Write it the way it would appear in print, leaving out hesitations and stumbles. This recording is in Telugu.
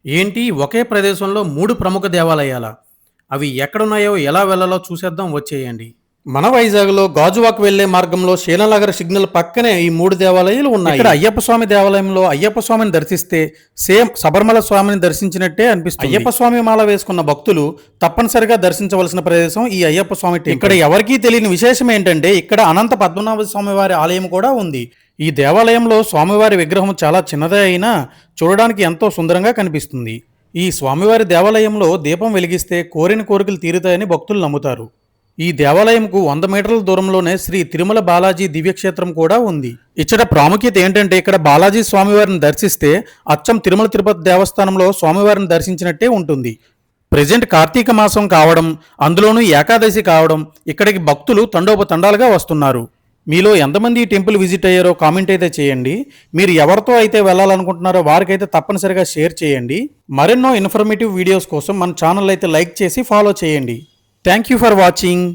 ఏంటి ఒకే ప్రదేశంలో 3 ప్రముఖ దేవాలయాలా? అవి ఎక్కడున్నాయో, ఎలా వెళ్ళాలో చూసేద్దాం వచ్చేయండి. మన వైజాగ్‌లో గాజువాక్ వెళ్ళే మార్గంలో శీలానగర్ సిగ్నల్ పక్కనే ఈ 3 దేవాలయాలు ఉన్నాయి. ఇక్కడ అయ్యప్ప స్వామి దేవాలయంలో అయ్యప్ప స్వామిని దర్శిస్తే సేమ్ శబరిమల స్వామిని దర్శించినట్టే అనిపిస్తుంది. అయ్యప్ప స్వామి మాల వేసుకున్న భక్తులు తప్పనిసరిగా దర్శించవలసిన ప్రదేశం ఈ అయ్యప్ప స్వామి టెంపుల్. ఇక్కడ ఎవరికీ తెలియని విశేషం ఏంటంటే ఇక్కడ అనంత పద్మనాభ స్వామి వారి ఆలయం కూడా ఉంది. ఈ దేవాలయంలో స్వామివారి విగ్రహం చాలా చిన్నదే అయినా చూడడానికి ఎంతో సుందరంగా కనిపిస్తుంది. ఈ స్వామివారి దేవాలయంలో దీపం వెలిగిస్తే కోరిన కోరికలు తీరుతాయని భక్తులు నమ్ముతారు. ఈ దేవాలయంకు 100 మీటర్ల దూరంలోనే శ్రీ తిరుమల బాలాజీ దివ్యక్షేత్రం కూడా ఉంది. ఇచ్చట ప్రాముఖ్యత ఏంటంటే ఇక్కడ బాలాజీ స్వామివారిని దర్శిస్తే అచ్చం తిరుమల తిరుపతి దేవస్థానంలో స్వామివారిని దర్శించినట్టే ఉంటుంది. ప్రజెంట్ కార్తీక మాసం కావడం, అందులోనూ ఏకాదశి కావడం ఇక్కడికి భక్తులు తండోపతండాలుగా వస్తున్నారు. మీలో ఎంతమంది ఈ టెంపుల్ విజిట్ అయ్యారో కామెంట్ అయితే చేయండి. మీరు ఎవరితో అయితే వెళ్ళాలనుకుంటున్నారో వారికైతే తప్పనిసరిగా షేర్ చేయండి. మరెన్నో ఇన్ఫర్మేటివ్ వీడియోస్ కోసం మన ఛానల్ అయితే లైక్ చేసి ఫాలో చేయండి. Thank you for watching.